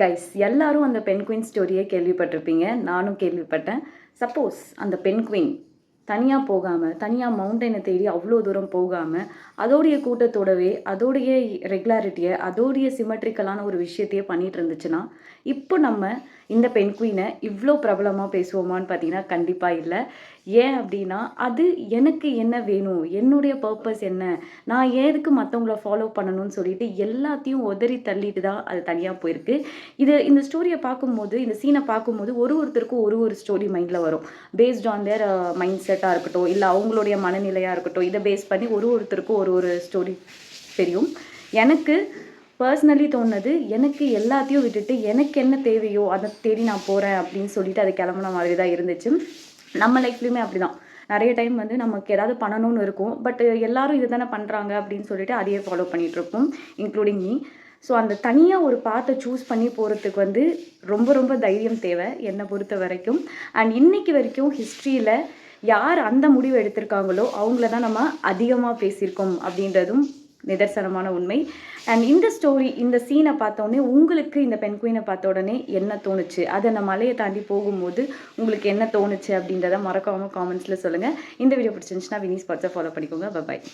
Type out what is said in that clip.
Guys எல்லாரும் அந்த பெண் குயின் ஸ்டோரியை கேள்விப்பட்டிருப்பீங்க. நானும் கேள்விப்பட்டேன். சப்போஸ் அந்த பெண் குயின் தனியாக போகாமல், தனியாக மவுண்டனை தேடி அவ்வளோ தூரம் போகாமல், அதோடைய கூட்டத்தோடவே அதோடைய ரெகுலாரிட்டியை, அதோடைய சிமெட்ரிக்கலான ஒரு விஷயத்தையே பண்ணிகிட்டு இருந்துச்சுன்னா, இப்போ நம்ம இந்த பெண் குயினை இவ்வளோ பிரபலமாக பேசுவோமான்னு பார்த்தீங்கன்னா கண்டிப்பாக இல்லை. ஏன் அப்படின்னா, அது எனக்கு என்ன வேணும், என்னுடைய பர்பஸ் என்ன, நான் எதுக்கு மற்றவங்கள ஃபாலோ பண்ணணும்னு சொல்லிட்டு எல்லாத்தையும் உதறி தள்ளிட்டு தான் அது தனியாக போயிருக்கு. இந்த ஸ்டோரியை பார்க்கும்போது, இந்த சீனை பார்க்கும்போது ஒருத்தருக்கும் ஒரு ஸ்டோரி மைண்டில் வரும். பேஸ்ட் ஆன் தேர் மைண்ட் செட்டாக இருக்கட்டும், இல்லை அவங்களுடைய மனநிலையாக இருக்கட்டும், இதை பேஸ் பண்ணி ஒருத்தருக்கும் ஒரு ஸ்டோரி தெரியும். எனக்கு பர்சனலி தோணுது, எனக்கு எல்லாத்தையும் விட்டுட்டு எனக்கு என்ன தேவையோ அதை தேடி நான் போகிறேன் அப்படின்னு சொல்லிட்டு அது கிளம்புன மாதிரி தான் இருந்துச்சு. நம்ம லைஃப்லையுமே அப்படி தான். நிறைய டைம் வந்து நமக்கு ஏதாவது பண்ணணும்னு இருக்கும். பட் எல்லாரும் இது தானே பண்ணுறாங்க அப்படின்னு சொல்லிட்டு அதையே ஃபாலோ பண்ணிகிட்ருப்போம், இன்க்ளூடிங் மீ. ஸோ அந்த தனியாக ஒரு பாத்தை சூஸ் பண்ணி போகிறதுக்கு வந்து ரொம்ப தைரியம் தேவை என்னை பொறுத்த வரைக்கும். அண்ட் இன்னைக்கு வரைக்கும் ஹிஸ்ட்ரியில் யார் அந்த முடிவு எடுத்திருக்காங்களோ அவங்கள தான் நம்ம அதிகமாக பேசியிருக்கோம் அப்படின்றதும் நிதர்சனமான உண்மை. அண்ட் இந்த ஸ்டோரி, இந்த சீனை பார்த்தோன்னே உங்களுக்கு இந்த பெண் குயினை பார்த்த உடனே என்ன தோணுச்சு, அதை அந்த மலையை தாண்டி போகும்போது உங்களுக்கு என்ன தோணுச்சு அப்படின்றத மறக்காமல் காமெண்ட்ஸில் சொல்லுங்கள். இந்த வீடியோ பிடிச்சிருந்துச்சுன்னா வினி ஸ்பாட்ஸை ஃபாலோ பண்ணிக்கோங்க. பாய்.